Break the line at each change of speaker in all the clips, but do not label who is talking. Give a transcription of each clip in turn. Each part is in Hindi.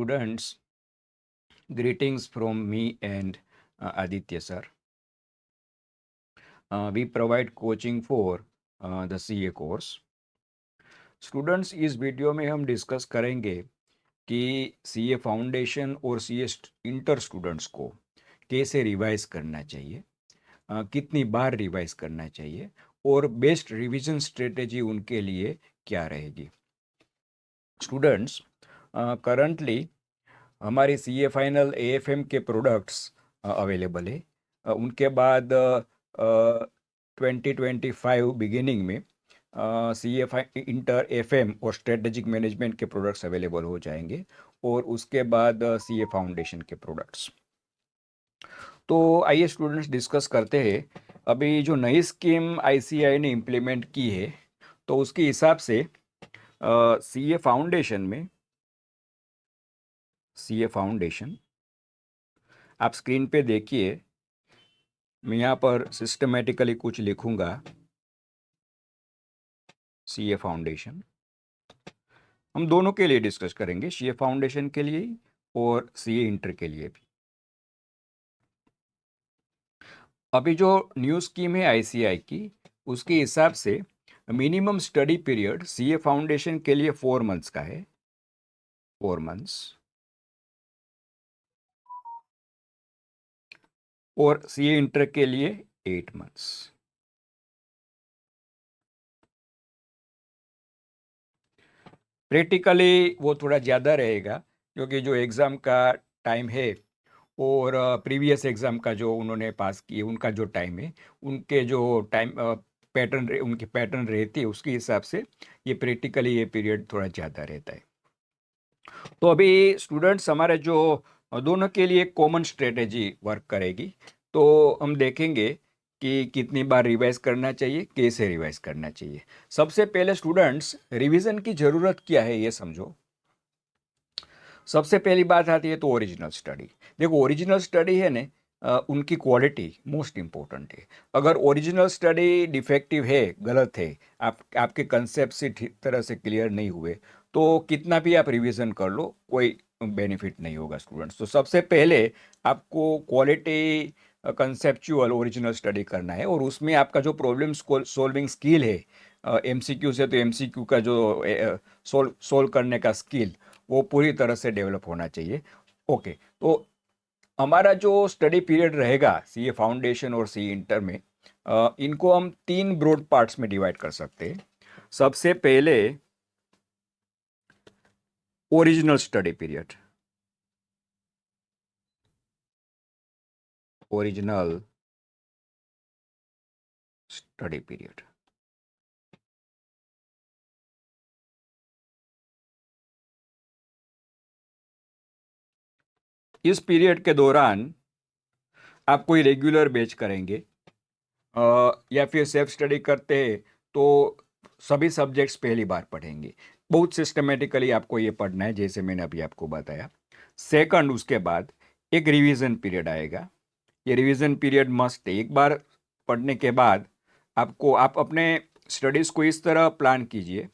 Students, greetings from me and Aditya sir. We provide coaching for the CA course. Students इस वीडियो में हम डिस्कस करेंगे कि सीए फाउंडेशन और सीए इंटर स्टूडेंट्स को कैसे रिवाइज करना चाहिए, कितनी बार रिवाइज करना चाहिए और बेस्ट रिवीजन स्ट्रेटेजी उनके लिए क्या रहेगी। स्टूडेंट्स, करंटली हमारी सीए फाइनल एएफएम के प्रोडक्ट्स अवेलेबल है। उनके बाद 2025 बिगिनिंग में सीए इंटर एफएम और स्ट्रेटेजिक मैनेजमेंट के प्रोडक्ट्स अवेलेबल हो जाएंगे और उसके बाद सीए फाउंडेशन के प्रोडक्ट्स। तो आइए स्टूडेंट्स डिस्कस करते हैं। अभी जो नई स्कीम आईसीएआई ने इम्प्लीमेंट की है तो उसके हिसाब से सीए फाउंडेशन आप स्क्रीन पे देखिए। मैं यहाँ पर सिस्टमेटिकली कुछ लिखूंगा। सीए फाउंडेशन हम दोनों के लिए डिस्कस करेंगे, सीए फाउंडेशन के लिए और सीए इंटर के लिए भी। अभी जो न्यू स्कीम है आईसीआई की, उसके हिसाब से minimum study period CA foundation के लिए 4 मंथ्स का है, 4 मंथ्स, और सीए इंटर के लिए 8 मंथ्स। प्रैक्टिकली वो थोड़ा ज़्यादा रहेगा क्योंकि जो एग्ज़ाम का टाइम है और प्रीवियस एग्ज़ाम का जो उन्होंने पास किए उनका जो टाइम है, उनके जो टाइम उनकी पैटर्न रहती है, उसके हिसाब से ये प्रैक्टिकली ये पीरियड थोड़ा ज़्यादा रहता है। तो अभी स्टूडेंट्स हमारे जो दोनों के लिए कॉमन स्ट्रेटेजी वर्क करेगी। तो हम देखेंगे कि कितनी बार रिवाइज करना चाहिए, कैसे रिवाइज करना चाहिए। सबसे पहले स्टूडेंट्स, रिवीजन की ज़रूरत क्या है ये समझो। सबसे पहली बात आती है तो ओरिजिनल स्टडी। देखो, ओरिजिनल स्टडी है ना, उनकी क्वालिटी मोस्ट इम्पोर्टेंट है। अगर ओरिजिनल स्टडी डिफेक्टिव है, गलत है, आपके कंसेप्ट से ठीक तरह से क्लियर नहीं हुए, तो कितना भी आप रिवीजन कर लो कोई बेनिफिट नहीं होगा स्टूडेंट्स। तो सबसे पहले आपको क्वालिटी कंसेप्चुअल ओरिजिनल स्टडी करना है और उसमें आपका जो प्रॉब्लम सॉल्विंग स्किल है, एमसीक्यू से तो एमसीक्यू का जो सोल्व करने का स्किल, वो पूरी तरह से डेवलप होना चाहिए। ओके, तो हमारा जो स्टडी पीरियड रहेगा सीए फाउंडेशन और सीए इंटर में, इनको हम 3 ब्रॉड पार्ट्स में डिवाइड कर सकते हैं। सबसे पहले original study period, original study period. इस पीरियड के दौरान आप कोई रेगुलर बैच करेंगे या फिर सेल्फ स्टडी करते हैं तो सभी सब्जेक्ट्स पहली बार पढ़ेंगे। बहुत सिस्टमेटिकली आपको ये पढ़ना है, जैसे मैंने अभी आपको बताया। सेकंड, उसके बाद एक रिवीजन पीरियड आएगा। ये रिवीजन पीरियड मस्ट है। एक बार पढ़ने के बाद आप अपने स्टडीज़ को इस तरह प्लान कीजिए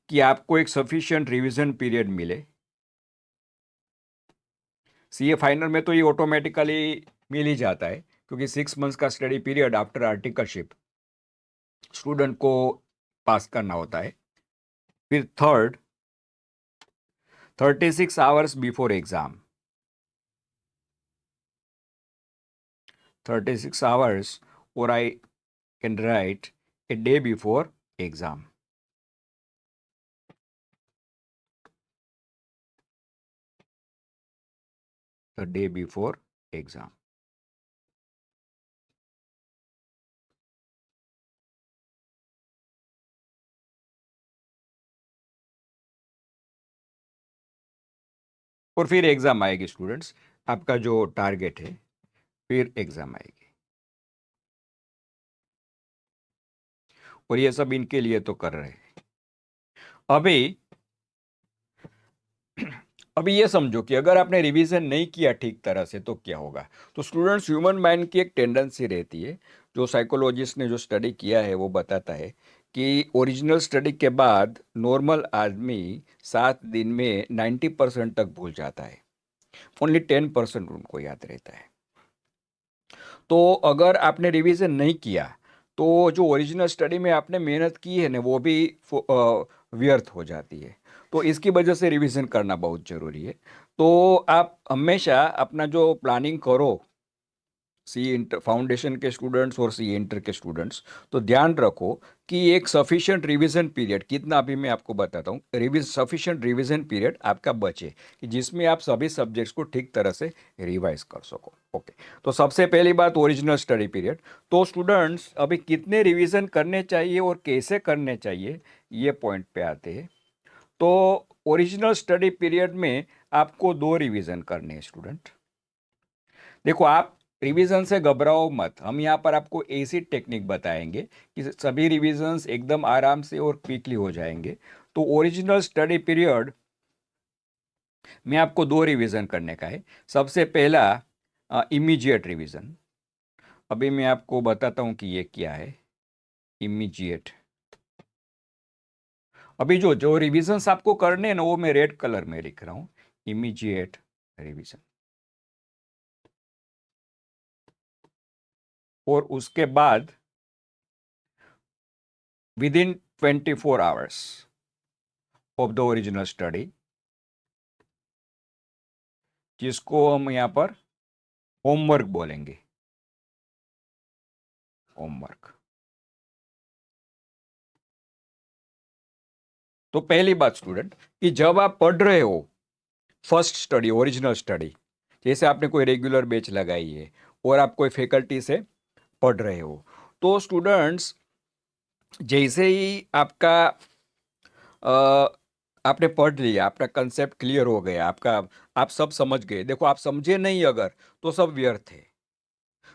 कि आपको एक सफिशिएंट रिवीजन पीरियड मिले। सीए फाइनल में तो ये ऑटोमेटिकली मिल ही जाता है क्योंकि 6 मंथ्स का study period after articleship student को पास करना होता है। फिर third, 36 hours before exam, 36 hours, और I can write a day before exam. The day before exam. और फिर एग्जाम आएगी स्टूडेंट्स, आपका जो टारगेट है, फिर एग्जाम आएगी। और ये सब इनके लिए तो कर रहे हैं। अभी अभी ये समझो कि अगर आपने रिवीजन नहीं किया ठीक तरह से तो क्या होगा। तो स्टूडेंट्स, ह्यूमन माइंड की एक टेंडेंसी रहती है, जो साइकोलॉजिस्ट ने जो स्टडी किया है वो बताता है कि ओरिजिनल स्टडी के बाद नॉर्मल आदमी 7 दिन में 90% तक भूल जाता है, ओनली 10% उनको याद रहता है। तो अगर आपने रिवीजन नहीं किया तो जो ओरिजिनल स्टडी में आपने मेहनत की है ना वो भी व्यर्थ हो जाती है। तो इसकी वजह से रिवीजन करना बहुत ज़रूरी है। तो आप हमेशा अपना जो प्लानिंग करो, सी इंटर फाउंडेशन के स्टूडेंट्स और सी इंटर के स्टूडेंट्स, तो ध्यान रखो कि एक सफिशिएंट रिवीजन पीरियड कितना, अभी मैं आपको बताता हूँ, सफिशिएंट रिवीजन पीरियड आपका बचे कि जिसमें आप सभी सब्जेक्ट्स को ठीक तरह से रिवाइज कर सको। ओके, तो सबसे पहली बात ओरिजिनल स्टडी पीरियड। तो स्टूडेंट्स अभी कितने रिवीजन करने चाहिए और कैसे करने चाहिए, ये पॉइंट पे आते हैं। तो ओरिजिनल स्टडी पीरियड में आपको 2 रिवीजन करने हैं स्टूडेंट। देखो, आप रिवीजन से घबराओ मत, हम यहाँ पर आपको ऐसी टेक्निक बताएंगे कि सभी रिवीजन्स एकदम आराम से और क्विकली हो जाएंगे। तो ओरिजिनल स्टडी पीरियड में आपको 2 रिवीजन करने का है। सबसे पहला इमीडिएट रिवीजन। अभी मैं आपको बताता हूँ कि ये क्या है इमीडिएट। अभी जो जो रिवीजन्स आपको करने हैं ना वो मैं रेड कलर में लिख रहा हूँ, इमीडिएट रिवीजन। और उसके बाद within 24 hours of the original study, जिसको हम यहाँ पर होमवर्क बोलेंगे, होमवर्क। तो पहली बात स्टूडेंट कि जब आप पढ़ रहे हो फर्स्ट स्टडी, ओरिजिनल स्टडी, जैसे आपने कोई रेगुलर बैच लगाई है और आप कोई फैकल्टी से पढ़ रहे हो, तो स्टूडेंट्स जैसे ही आपका आपने पढ़ लिया, आपका कंसेप्ट क्लियर हो गया, आपका आप सब समझ गए। देखो, आप समझे नहीं अगर तो सब व्यर्थ है,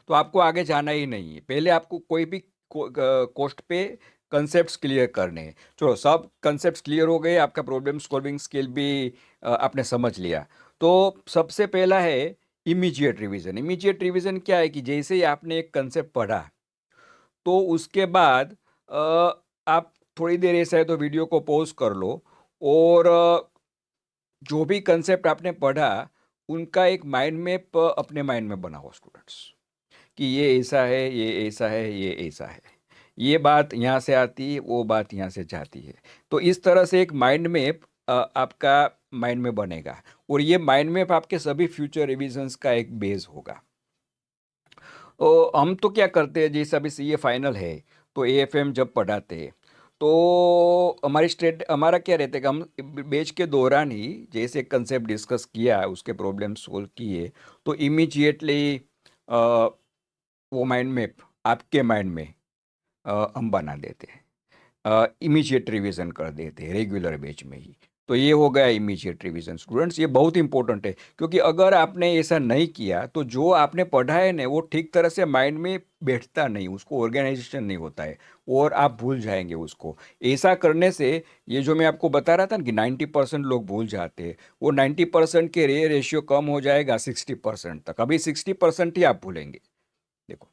तो आपको आगे जाना ही नहीं है। पहले आपको कोई भी कोस्ट पे कंसेप्ट्स क्लियर करने हैं। चलो, सब कंसेप्ट्स क्लियर हो गए, आपका प्रॉब्लम सॉल्विंग स्किल भी आपने समझ लिया। तो सबसे पहला है इमीडिएट रिवीजन। इमीडिएट रिवीजन क्या है कि जैसे ही आपने एक कंसेप्ट पढ़ा तो उसके बाद आप थोड़ी देर ऐसा है तो वीडियो को पॉज कर लो और जो भी कंसेप्ट आपने पढ़ा उनका एक माइंड मैप अपने माइंड में बनाओ स्टूडेंट्स, कि ये ऐसा है, ये ऐसा है, ये ऐसा है, ये बात यहाँ से आती है, वो बात यहाँ से जाती है। तो इस तरह से एक माइंड मैप आपका माइंड में बनेगा और ये माइंड मैप आपके सभी फ्यूचर रिविजन्स का एक बेस होगा। हम तो क्या करते हैं, जैसे अभी सीए फाइनल है तो एएफएम जब पढ़ाते हैं तो हमारा क्या रहता है कि हम बैच के दौरान ही जैसे कंसेप्ट डिस्कस किया, उसके प्रॉब्लम सोल्व किए, तो इमीडिएटली वो माइंड मैप आपके माइंड में हम बना देते हैं, इमीडिएट रिवीजन कर देते हैं रेगुलर बैच में ही। तो ये हो गया इमीडिएट रिवीजन स्टूडेंट्स, ये बहुत इंपॉर्टेंट है क्योंकि अगर आपने ऐसा नहीं किया तो जो आपने पढ़ा है ना वो ठीक तरह से माइंड में बैठता नहीं, उसको ऑर्गेनाइजेशन नहीं होता है और आप भूल जाएंगे उसको। ऐसा करने से ये जो मैं आपको बता रहा था ना कि 90% लोग भूल जाते हैं, वो 90% के रेशियो कम हो जाएगा 60% तक। अभी 60% ही आप भूलेंगे, देखो,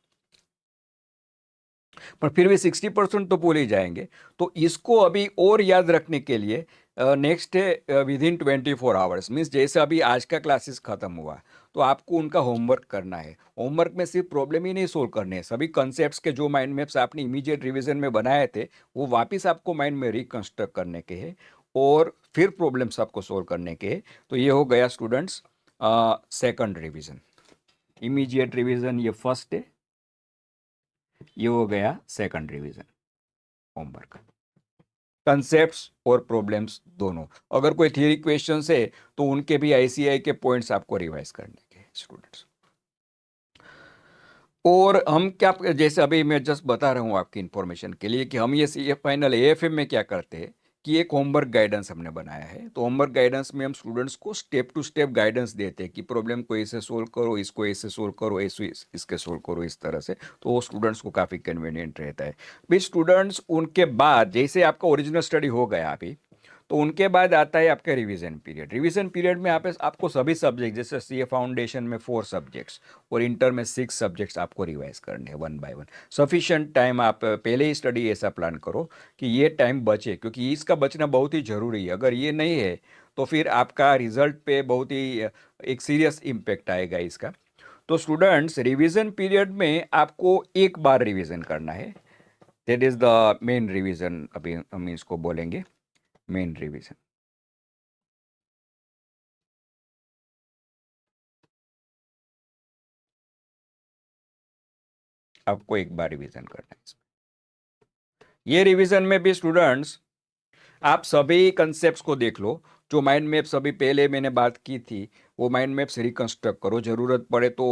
पर फिर भी 60% तो भूल ही जाएंगे। तो इसको अभी और याद रखने के लिए नेक्स्ट है विदिन 24 आवर्स, मीन्स जैसे अभी आज का क्लासेस खत्म हुआ तो आपको उनका होमवर्क करना है। होमवर्क में सिर्फ प्रॉब्लम ही नहीं सोल्व करने हैं, सभी कॉन्सेप्ट्स के जो माइंड मैप्स आपने इमीडिएट रिवीजन में बनाए थे वो वापस आपको माइंड में रिकंस्ट्रक्ट करने के हैं और फिर प्रॉब्लम्स आपको सोल्व करने के हैं। तो ये हो गया students second revision. Immediate revision ये फर्स्ट है, ये हो गया सेकंड रिवीजन, होमवर्क, कंसेप्ट्स और प्रॉब्लम्स दोनों। अगर कोई थियरी क्वेश्चंस है तो उनके भी आईसीआई के पॉइंट्स आपको रिवाइज करने के स्टूडेंट्स। और हम क्या, जैसे अभी मैं जस्ट बता रहा हूँ आपकी इंफॉर्मेशन के लिए कि हम ये सी फाइनल एएफएम में क्या करते हैं कि एक होमवर्क गाइडेंस हमने बनाया है। तो होमवर्क गाइडेंस में हम स्टूडेंट्स को स्टेप टू स्टेप गाइडेंस देते हैं कि प्रॉब्लम को ऐसे सोल्व करो, इसको ऐसे सोल्व करो, ऐसे इसके सोल्व करो, इस तरह से। तो वो स्टूडेंट्स को काफ़ी कन्वीनियंट रहता है। भी स्टूडेंट्स उनके बाद जैसे आपका ओरिजिनल स्टडी हो गया अभी, तो उनके बाद आता है आपका रिवीजन पीरियड। रिवीजन पीरियड में आपको सभी सब्जेक्ट, जैसे सीए फाउंडेशन में 4 सब्जेक्ट्स और इंटर में 6 सब्जेक्ट्स आपको रिवाइज करने हैं one by one. Sufficient time आप पहले ही स्टडी ऐसा प्लान करो कि ये टाइम बचे, क्योंकि इसका बचना बहुत ही ज़रूरी है। अगर ये नहीं है तो फिर आपका रिजल्ट पे बहुत ही एक सीरियस इम्पेक्ट आएगा इसका। तो स्टूडेंट्स, रिवीजन पीरियड में आपको एक बार रिवीजन करना है, that is the main revision. अभी हम इसको बोलेंगे मेन रिवीजन। आपको एक बार रिवीजन करना है इसमें। ये रिवीजन में भी स्टूडेंट्स आप सभी कंसेप्ट्स को देख लो। जो माइंड मैप्स अभी पहले मैंने बात की थी, वो माइंड मैप्स रिकंस्ट्रक्ट करो। ज़रूरत पड़े तो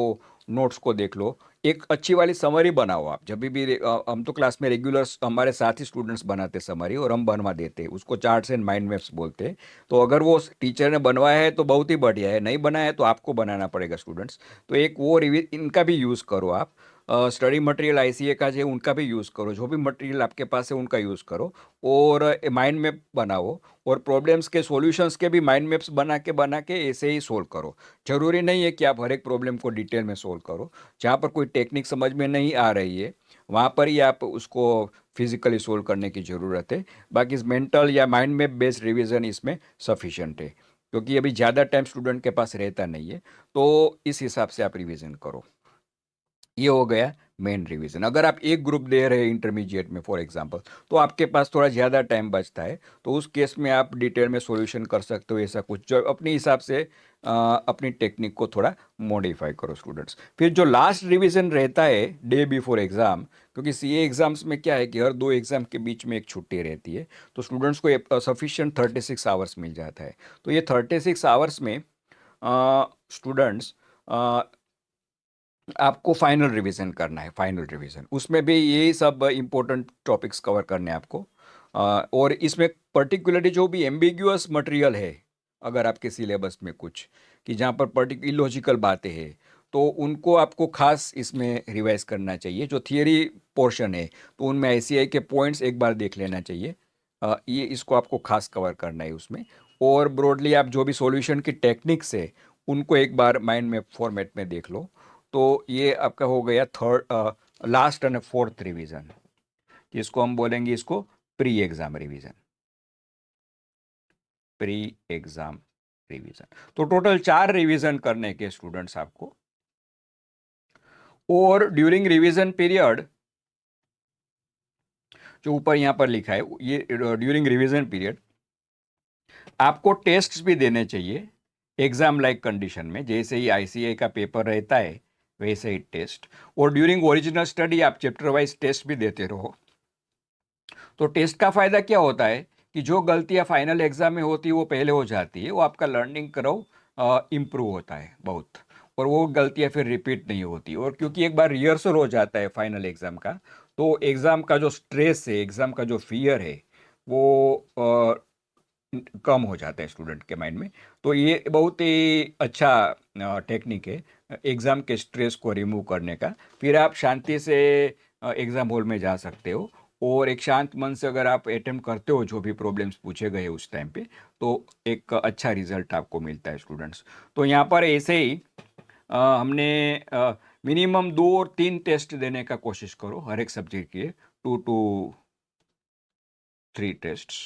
नोट्स को देख लो। एक अच्छी वाली समरी बनाओ आप। जब भी हम तो क्लास में रेगुलर हमारे साथ ही स्टूडेंट्स बनाते समरी, और हम बनवा देते, उसको चार्ट्स एंड माइंड मैप्स बोलते हैं। तो अगर वो टीचर ने बनवाया है तो बहुत ही बढ़िया है, नहीं बनाया है तो आपको बनाना पड़ेगा स्टूडेंट्स। तो एक वो इनका भी यूज़ करो आप। स्टडी मटेरियल आईसीए का जो है उनका भी यूज़ करो। जो भी मटेरियल आपके पास है उनका यूज़ करो, और माइंड मैप बनाओ, और प्रॉब्लम्स के सॉल्यूशंस के भी माइंड मैप्स बना के ऐसे ही सोल्व करो। ज़रूरी नहीं है कि आप हर एक प्रॉब्लम को डिटेल में सोल्व करो। जहाँ पर कोई टेक्निक समझ में नहीं आ रही है वहाँ पर ही आप उसको फिजिकली सोल्व करने की ज़रूरत है। बाकी इस मेंटल या माइंड मैप बेस्ड रिवीजन इसमें सफिशिएंट है, क्योंकि अभी ज़्यादा टाइम स्टूडेंट के पास रहता नहीं है। तो इस हिसाब से आप रिवीजन करो। ये हो गया मेन रिवीजन। अगर आप एक ग्रुप दे रहे हैं इंटरमीडिएट में फॉर एग्जांपल, तो आपके पास थोड़ा ज़्यादा टाइम बचता है, तो उस केस में आप डिटेल में सॉल्यूशन कर सकते हो। ऐसा कुछ जो अपने हिसाब से अपनी टेक्निक को थोड़ा मॉडिफाई करो स्टूडेंट्स। फिर जो लास्ट रिवीजन रहता है डे बिफोर एग्ज़ाम, क्योंकि सीए एग्ज़ाम्स में क्या है कि हर 2 एग्ज़ाम के बीच में एक छुट्टी रहती है, तो स्टूडेंट्स को सफिशिएंट 36 आवर्स मिल जाता है। तो ये 36 आवर्स में स्टूडेंट्स आपको फाइनल रिवीजन करना है। फाइनल रिवीजन उसमें भी यही सब इम्पोर्टेंट टॉपिक्स कवर करने हैं आपको। और इसमें पर्टिकुलरली जो भी एम्बिग्यूअस मटेरियल है, अगर आपके सिलेबस में कुछ कि जहाँ पर पर्टिकुलर इलॉजिकल बातें हैं, तो उनको आपको खास इसमें रिवाइज करना चाहिए। जो थियरी पोर्शन है, तो उनमें आईसीआई के पॉइंट्स एक बार देख लेना चाहिए। ये इसको आपको खास कवर करना है उसमें। और ब्रॉडली आप जो भी सॉल्यूशन की टेक्निक्स है उनको एक बार माइंड मैप फॉर्मेट में देख लो। तो ये आपका हो गया लास्ट एंड फोर्थ रिवीजन, जिसको हम बोलेंगे इसको pre exam revision. Pre exam revision. तो टोटल 4 रिवीजन करने के स्टूडेंट्स आपको। और ड्यूरिंग रिवीजन पीरियड, जो ऊपर यहाँ पर लिखा है, ये ड्यूरिंग रिवीजन पीरियड आपको टेस्ट्स भी देने चाहिए एग्जाम लाइक कंडीशन में। जैसे ही आईसीए का पेपर रहता है वैसे ही टेस्ट। और ड्यूरिंग ओरिजिनल स्टडी आप चैप्टर वाइज टेस्ट भी देते रहो। तो टेस्ट का फ़ायदा क्या होता है कि जो गलतियां फाइनल एग्जाम में होती है वो पहले हो जाती है, वो आपका लर्निंग करो इम्प्रूव होता है बहुत, और वो गलतियां फिर रिपीट नहीं होती। और क्योंकि एक बार रिहर्सल हो जाता है फाइनल एग्जाम का, तो एग्ज़ाम का जो स्ट्रेस है, एग्ज़ाम का जो फियर है, वो कम हो जाता है स्टूडेंट के माइंड में। तो ये बहुत ही अच्छा टेक्निक है एग्ज़ाम के स्ट्रेस को रिमूव करने का। फिर आप शांति से एग्ज़ाम हॉल में जा सकते हो, और एक शांत मन से अगर आप अटेम्प्ट करते हो जो भी प्रॉब्लम्स पूछे गए उस टाइम पे, तो एक अच्छा रिजल्ट आपको मिलता है स्टूडेंट्स। तो यहाँ पर ऐसे ही हमने मिनिमम 2 और 3 टेस्ट देने का कोशिश करो हर एक सब्जेक्ट के, 2 to 3 टेस्ट्स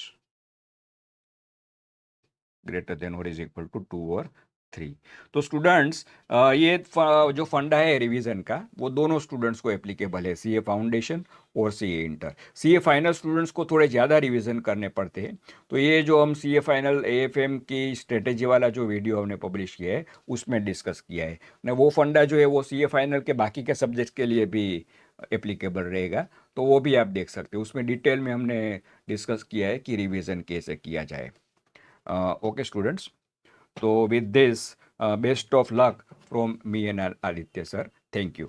ग्रेटर देन और इज इक्वल टू 2 और 3। तो स्टूडेंट्स, ये जो फंडा है रिवीजन का, वो दोनों स्टूडेंट्स को एप्लीकेबल है, सीए फाउंडेशन और CA inter. CA final students को थोड़े ज़्यादा रिवीजन करने पड़ते हैं। तो ये जो हम सीए फाइनल एएफएम की स्ट्रेटेजी वाला जो वीडियो हमने पब्लिश किया है उसमें डिस्कस किया है ना, वो फंडा जो है वो सीए फाइनल के बाकी के सब्जेक्ट्स के लिए भी एप्लीकेबल रहेगा। तो वो भी आप देख सकते हो, उसमें डिटेल में हमने डिस्कस किया है कि रिवीजन कैसे किया जाए। Okay, students. So with this, best of luck from me and Aditya sir. Thank you.